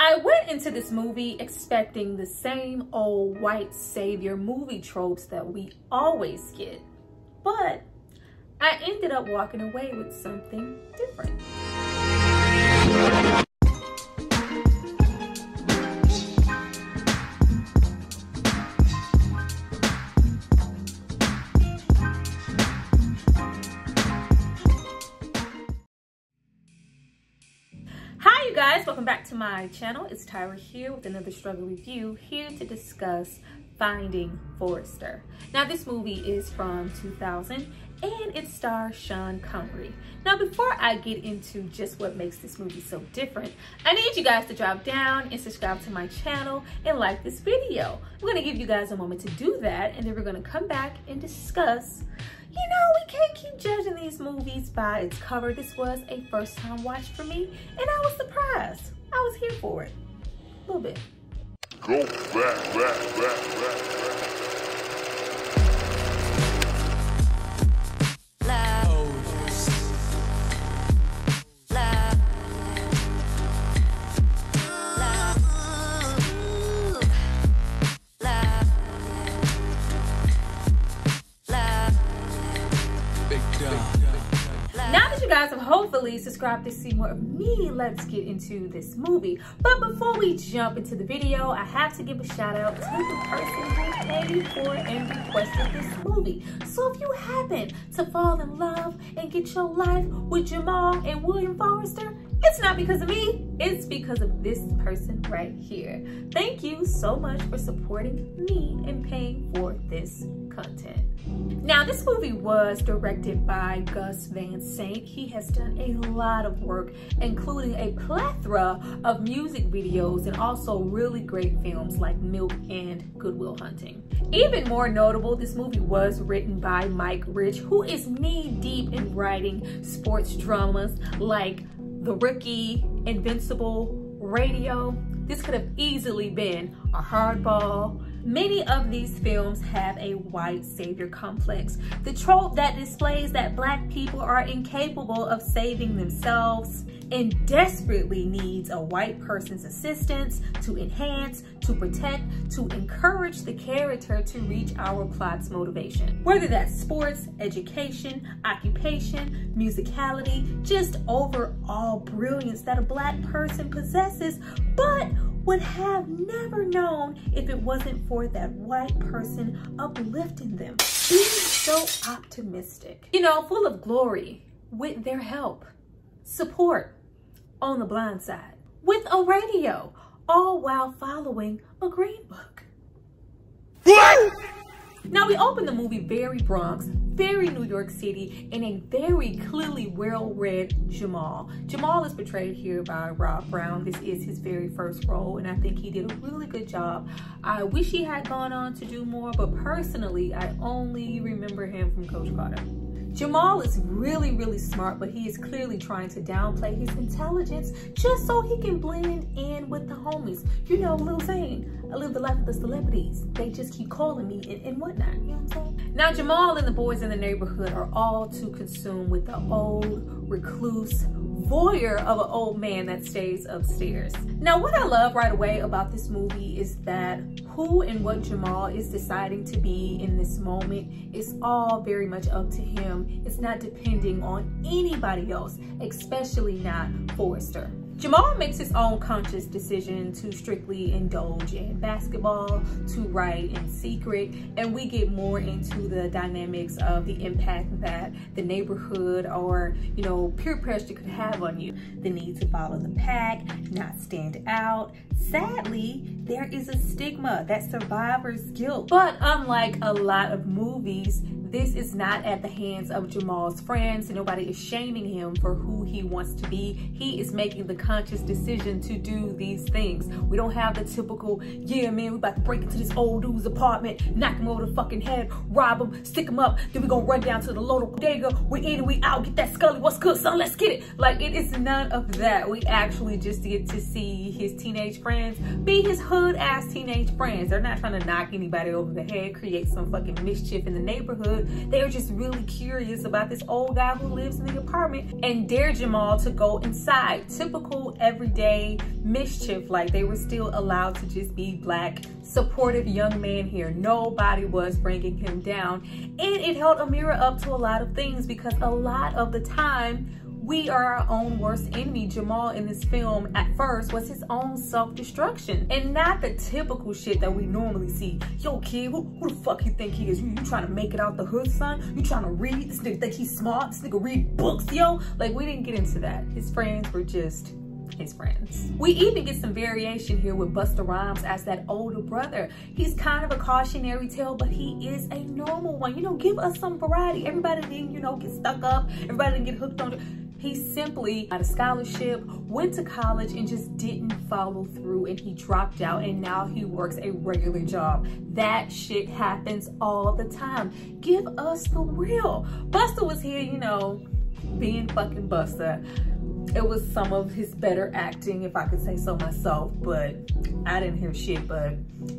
I went into this movie expecting the same old white savior movie tropes that we always get, but I ended up walking away with something different. Hi you guys, welcome back to my channel. It's Tyra here with another struggle review, here to discuss Finding Forrester. Now this movie is from 2000 and it stars Sean Connery. Now before I get into just what makes this movie so different, I need you guys to drop down and subscribe to my channel and like this video. I'm gonna give you guys a moment to do that, and then we're gonna come back and discuss. You know, we can't keep judging these movies by its cover. This was a first time watch for me, and I was surprised. I was here for it. A little bit. Go back. Now that you guys have hopefully subscribed to see more of me, let's get into this movie. But before we jump into the video, I have to give a shout out to the person who paid for and requested this movie. So if you happen to fall in love and get your life with Jamal and William Forrester, it's not because of me, it's because of this person right here. Thank you so much for supporting me and paying for this content. Now this movie was directed by Gus Van Sant. He has done a lot of work, including a plethora of music videos and also really great films like Milk and Good Will Hunting. Even more notable, this movie was written by Mike Rich, who is knee-deep in writing sports dramas like The Rookie, Invincible, Radio. This could have easily been a Hardball. Many of these films have a white savior complex, the trope that displays that Black people are incapable of saving themselves and desperately needs a white person's assistance to enhance, to protect, to encourage the character to reach our plot's motivation. Whether that's sports, education, occupation, musicality, just overall brilliance that a Black person possesses, but would have never known if it wasn't for that white person uplifting them, being so optimistic, you know, full of glory, with their help, support on the blind side, with a radio, all while following a green book. What? Now we open the movie very Bronx, very New York City, in a very clearly well-read Jamal. Jamal is portrayed here by Rob Brown. This is his very first role, and I think he did a really good job. I wish he had gone on to do more, but personally, I only remember him from Coach Carter. Jamal is really smart, but he is clearly trying to downplay his intelligence just so he can blend in with the homies. You know, little saying, I live the life of the celebrities. They just keep calling me and whatnot, you know what I'm saying? Now, Jamal and the boys in the neighborhood are all too consumed with the old recluse voyeur of an old man that stays upstairs. Now, what I love right away about this movie is that who and what Jamal is deciding to be in this moment is all very much up to him. It's not depending on anybody else, especially not Forrester. Jamal makes his own conscious decision to strictly indulge in basketball, to write in secret, and we get more into the dynamics of the impact that the neighborhood or, you know, peer pressure could have on you. The need to follow the pack, not stand out. Sadly, there is a stigma, that survivor's guilt. But unlike a lot of movies, this is not at the hands of Jamal's friends. Nobody is shaming him for who he wants to be. He is making the conscious decision to do these things. We don't have the typical, yeah, man, we about to break into this old dude's apartment, knock him over the fucking head, rob him, stick him up, then we gonna run down to the local bodega, we in and we out, get that Scully, what's good, son, let's get it. Like, it is none of that. We actually just get to see his teenage friends be his hood-ass teenage friends. They're not trying to knock anybody over the head, create some fucking mischief in the neighborhood. They're just really curious about this old guy who lives in the apartment and dare Jamal to go inside. Typical everyday mischief, like they were still allowed to just be black, supportive young man here. Nobody was bringing him down. And it held a mirror up to a lot of things, because a lot of the time, we are our own worst enemy. Jamal in this film at first was his own self-destruction, and not the typical shit that we normally see. Yo kid, who the fuck you think he is? You trying to make it out the hood, son? You trying to read? This nigga think he's smart? This nigga read books, yo? Like, we didn't get into that. His friends were just his friends. We even get some variation here with Busta Rhymes as that older brother. He's kind of a cautionary tale, but he is a normal one. You know, give us some variety. Everybody didn't, you know, get stuck up. Everybody didn't get hooked on it. He simply got a scholarship, went to college, and just didn't follow through, and he dropped out, and now he works a regular job. That shit happens all the time. Give us the real. Busta was here, you know, being fucking Busta. It was some of his better acting, if I could say so myself, but I didn't hear shit. But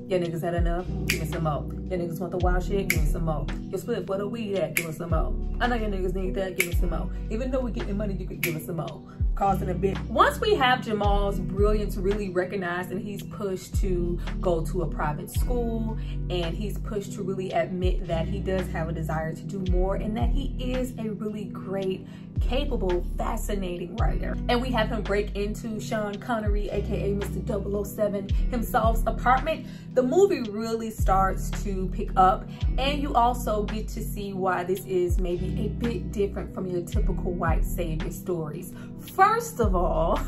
your niggas had enough? Give me some more. Your niggas want the wild shit? Give me some more. Your split where the weed at? Give me some more. I know your niggas need that. Give me some more. Even though we're getting money, you could give us some more. Causing a bit. Once we have Jamal's brilliance really recognized, and he's pushed to go to a private school, and he's pushed to really admit that he does have a desire to do more, and that he is a really great, capable, fascinating writer. And we have him break into Sean Connery, aka Mr. 007 himself's apartment. The movie really starts to pick up, and you also get to see why this is maybe a bit different from your typical white savior stories. First of all,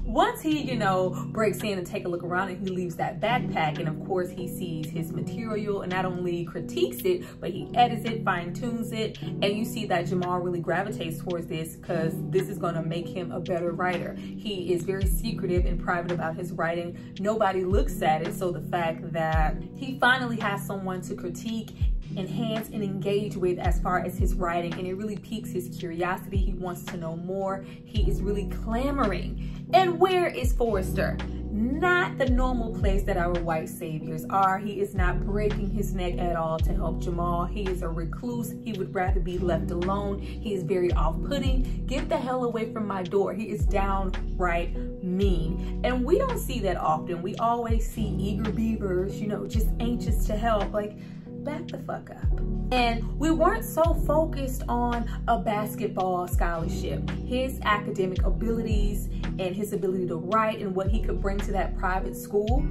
once he, you know, breaks in and take a look around, and he leaves that backpack, and of course he sees his material and not only critiques it, but he edits it, fine-tunes it, and you see that Jamal really gravitates towards this because this is going to make him a better writer. He is very secretive and private about his writing. Nobody looks at it, so the fact that he finally has someone to critique, enhance, and engage with as far as his writing, and it really piques his curiosity. He wants to know more. He is really clamoring. And where is Forrester? Not the normal place that our white saviors are. He is not breaking his neck at all to help Jamal. He is a recluse. He would rather be left alone. He is very off-putting. Get the hell away from my door. He is downright mean. And we don't see that often. We always see eager beavers, you know, just anxious to help. Like, back the fuck up. And we weren't so focused on a basketball scholarship. His academic abilities and his ability to write and what he could bring to that private school,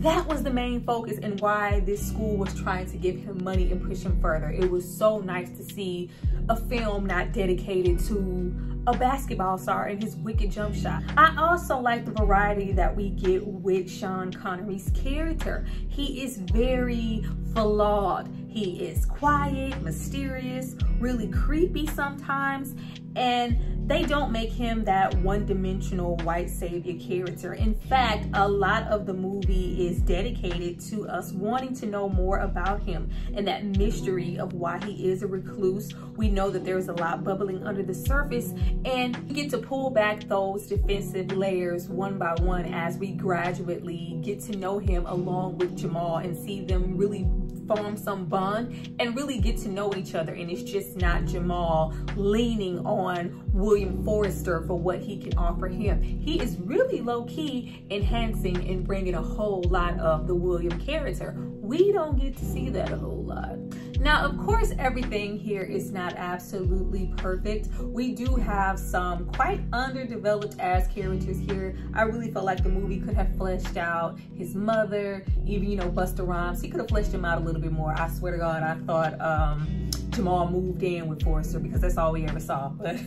that was the main focus, and why this school was trying to give him money and push him further. It was so nice to see a film not dedicated to a basketball star and his wicked jump shot. I also like the variety that we get with Sean Connery's character. He is very flawed. He is quiet, mysterious, really creepy sometimes, and they don't make him that one-dimensional white savior character. In fact, a lot of the movie is dedicated to us wanting to know more about him and that mystery of why he is a recluse. We know that there's a lot bubbling under the surface, and we get to pull back those defensive layers one by one as we gradually get to know him along with Jamal and see them really form some bond and really get to know each other. And it's just not Jamal leaning on William Forrester for what he can offer him. He is really low-key enhancing and bringing a whole lot of the William character. We don't get to see that a whole lot. Now, of course, everything here is not absolutely perfect. We do have some quite underdeveloped ass characters here. I really felt like the movie could have fleshed out his mother, even, you know, Busta Rhymes. He could have fleshed him out a little bit more. I swear to God, I thought Jamal moved in with Forrester because that's all we ever saw. But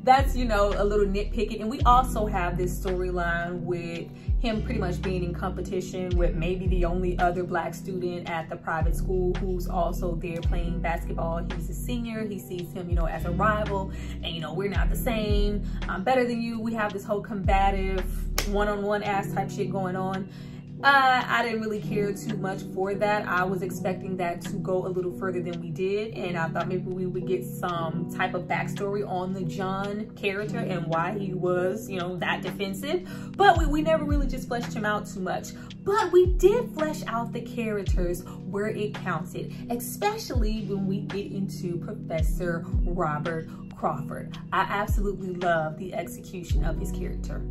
that's, you know, a little nitpicking. And we also have this storyline with him pretty much being in competition with maybe the only other black student at the private school who's also there playing basketball. He's a senior. He sees him, you know, as a rival, and, you know, we're not the same. I'm better than you. We have this whole combative one-on-one ass type shit going on. I didn't really care too much for that. I was expecting that to go a little further than we did, and I thought maybe we would get some type of backstory on the John character and why he was, you know, that defensive. But we never really just fleshed him out too much. But we did flesh out the characters where it counted, especially when we get into Professor Robert Crawford. I absolutely love the execution of his character.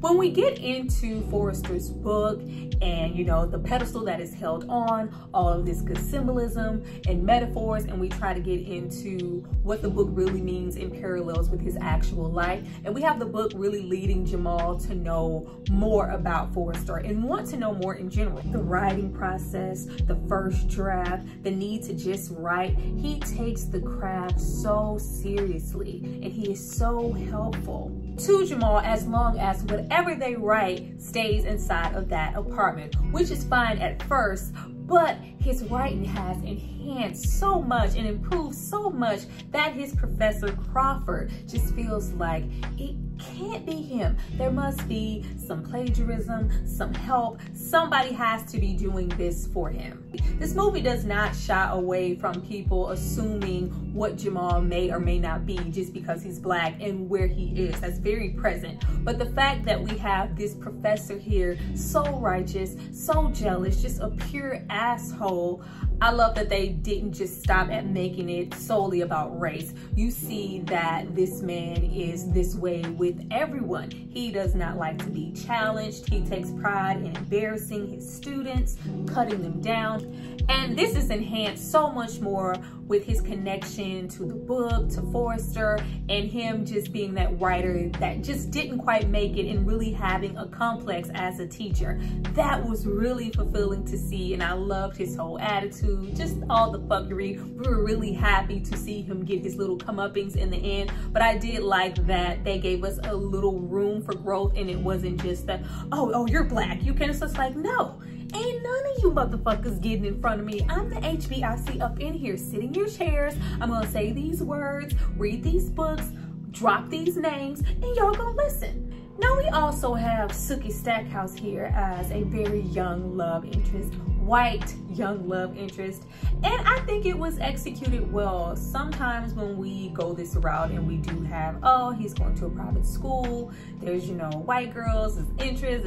When we get into Forrester's book and, you know, the pedestal that is held on, all of this good symbolism and metaphors, and we try to get into what the book really means in parallels with his actual life, and we have the book really leading Jamal to know more about Forrester and want to know more in general. The writing process, the first draft, the need to just write, he takes the craft so seriously, and he is so helpful to Jamal as long as whatever they write stays inside of that apartment, which is fine at first, but his writing has enhanced so much and improved so much that his Professor Crawford just feels like it can't be him. There must be some plagiarism, some help. Somebody has to be doing this for him. This movie does not shy away from people assuming what Jamal may or may not be just because he's black and where he is. That's very present. But the fact that we have this professor here, so righteous, so jealous, just a pure asshole. I love that they didn't just stop at making it solely about race. You see that this man is this way with everyone. He does not like to be challenged. He takes pride in embarrassing his students, cutting them down. And this is enhanced so much more with his connection to the book, to Forrester, and him just being that writer that just didn't quite make it and really having a complex as a teacher. That was really fulfilling to see, and I loved his whole attitude, just all the fuckery. We were really happy to see him get his little comeuppings in the end, but I did like that they gave us a little room for growth, and it wasn't just that, oh, you're black, you can. It's just like, no. Ain't none of you motherfuckers getting in front of me. I'm the HBIC up in here. Sit in your chairs. I'm gonna say these words, read these books, drop these names, and y'all gonna listen. Now we also have Sookie Stackhouse here as a very young love interest, white young love interest, and I think it was executed well. Sometimes when we go this route and we do have, oh, he's going to a private school, there's, you know, white girls, his interest,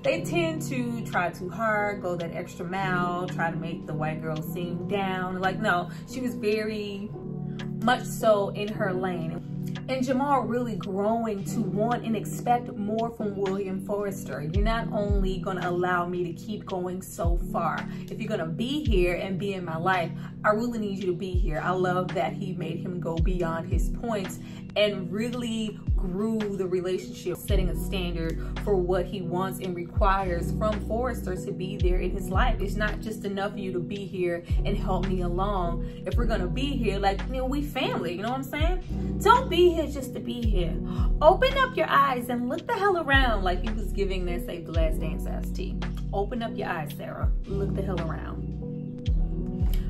they tend to try too hard, go that extra mile, try to make the white girl seem down. Like, no, she was very much so in her lane. And Jamal really growing to want and expect more from William Forrester. You're not only gonna allow me to keep going so far. If you're gonna be here and be in my life, I really need you to be here. I love that he made him go beyond his points and really grew the relationship, setting a standard for what he wants and requires from Forrester to be there in his life. It's not just enough for you to be here and help me along. If we're gonna be here, like, you know, we family, you know what I'm saying? Don't be here just to be here. Open up your eyes and look the hell around, like he was giving that Save the Last Dance ass tea. Open up your eyes, Sarah. Look the hell around.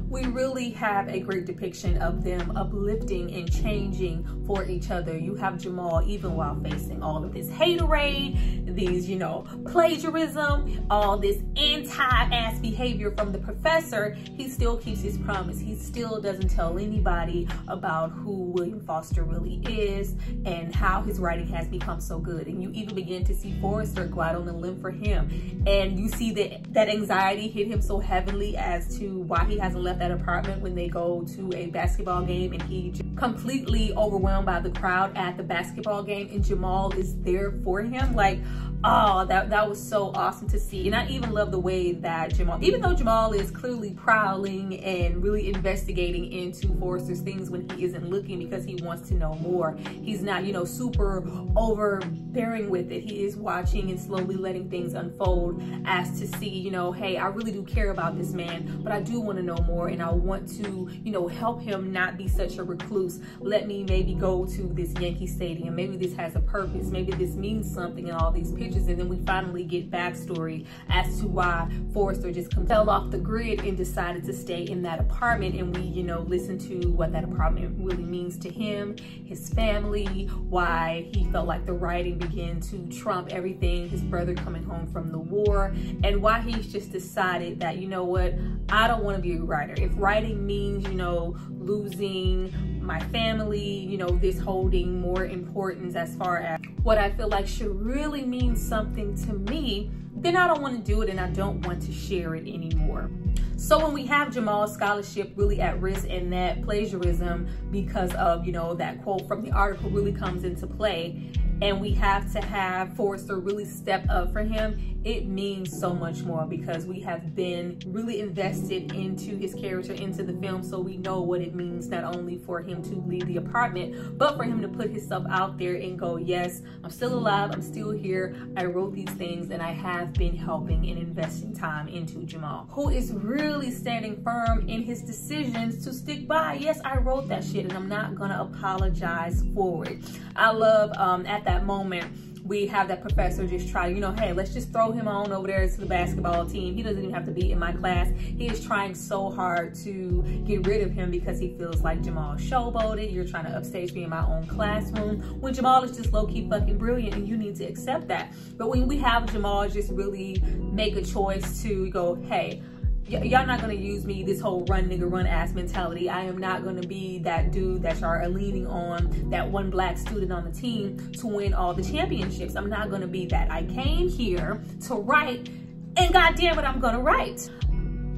We really have a great depiction of them uplifting and changing for each other. You have Jamal, even while facing all of this haterade, these, you know, plagiarism, all this anti-ass behavior from the professor, he still keeps his promise. He still doesn't tell anybody about who William Forrester really is and how his writing has become so good. And you even begin to see Forrester go out on a limb for him. And you see that anxiety hit him so heavily as to why he hasn't left that apartment when they go to a basketball game, and he completely overwhelmed by the crowd at the basketball game, and Jamal is there for him. Like, oh, that was so awesome to see. And I even love the way that Jamal, even though Jamal is clearly prowling and really investigating into Forrester's things when he isn't looking because he wants to know more, he's not, you know, super overbearing with it. He is watching and slowly letting things unfold as to see, you know, hey, I really do care about this man, but I do want to know more, and I want to, you know, help him not be such a recluse. Let me maybe go to this Yankee Stadium. Maybe this has a purpose. Maybe this means something, and all these pictures approaches, and then we finally get backstory as to why Forrester just fell off the grid and decided to stay in that apartment. And we, you know, listen to what that apartment really means to him, his family, why he felt like the writing began to trump everything, his brother coming home from the war, and why he's just decided that, you know what, I don't want to be a writer. If writing means, you know, losing my family, you know, this holding more importance as far as what I feel like should really mean something to me, then I don't want to do it and I don't want to share it anymore. So when we have Jamal's scholarship really at risk and that plagiarism because of, you know, that quote from the article really comes into play, and we have to have Forrester really step up for him, it means so much more because we have been really invested into his character, into the film, so we know what it means not only for him to leave the apartment, but for him to put himself out there and go, yes, I'm still alive, I'm still here, I wrote these things, and I have been helping and investing time into Jamal, who is really standing firm in his decisions to stick by. Yes, I wrote that shit and I'm not gonna apologize for it. I love at that moment we have that professor just try, you know, hey, let's just throw him on over there to the basketball team. He doesn't even have to be in my class. He is trying so hard to get rid of him because he feels like Jamal showboated. You're trying to upstage me in my own classroom when Jamal is just low-key fucking brilliant, and you need to accept that. But when we have Jamal just really make a choice to go, hey, y'all not gonna use me, this whole run nigga run ass mentality. I am not gonna be that dude that y'all are leaning on, that one black student on the team to win all the championships. I'm not gonna be that. I came here to write, and goddamn it, I'm gonna write.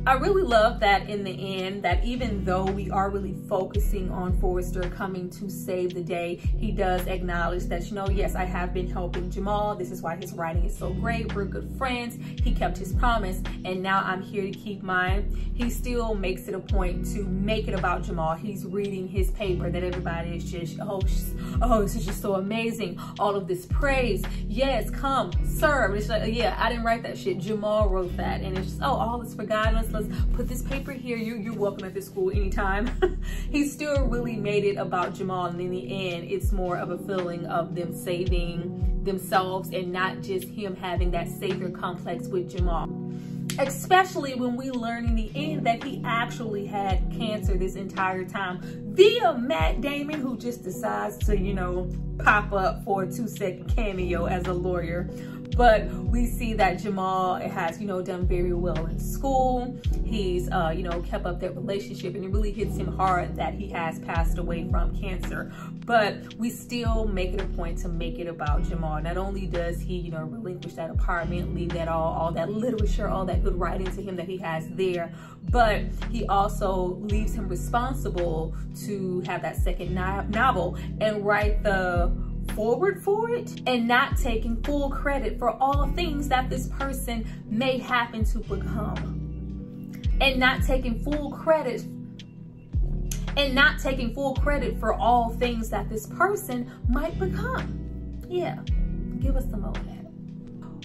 I really love that in the end, that even though we are really focusing on Forrester coming to save the day, he does acknowledge that, you know, yes, I have been helping Jamal. This is why his writing is so great. We're good friends. He kept his promise, and now I'm here to keep mine. He still makes it a point to make it about Jamal. He's reading his paper that everybody is just, oh, this is just so amazing. All of this praise. Yes, come, serve. It's like, yeah, I didn't write that shit. Jamal wrote that. And it's just, oh, all is forgotten. Let's put this paper here. You're welcome at this school anytime. He still really made it about Jamal, and in the end, it's more of a feeling of them saving themselves and not just him having that savior complex with Jamal. Especially when we learn in the end that he actually had cancer this entire time via Matt Damon, who just decides to, you know, pop up for a 2-second cameo as a lawyer. But we see that Jamal has, you know, done very well in school. He's, you know, kept up that relationship, and it really hits him hard that he has passed away from cancer. But we still make it a point to make it about Jamal. Not only does he, you know, relinquish that apartment, leave that all that literature, all that good writing to him that he has there, but he also leaves him responsible to have that second novel and write the forward for it, and not taking full credit for all things that this person may happen to become, and not taking full credit for all things that this person might become. Yeah, give us some more of that.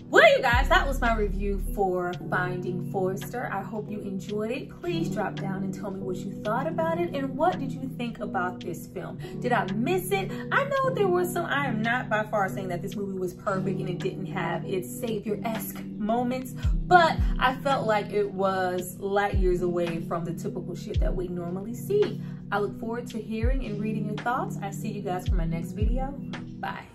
Well, you guys, that was my review for Finding Forrester. I hope you enjoyed it. Please drop down and tell me what you thought about it, and what did you think about this film? Did I miss it? I know there were some, I am not by far saying that this movie was perfect and it didn't have its savior-esque moments, but I felt like it was light years away from the typical shit that we normally see. I look forward to hearing and reading your thoughts. I see you guys for my next video. Bye.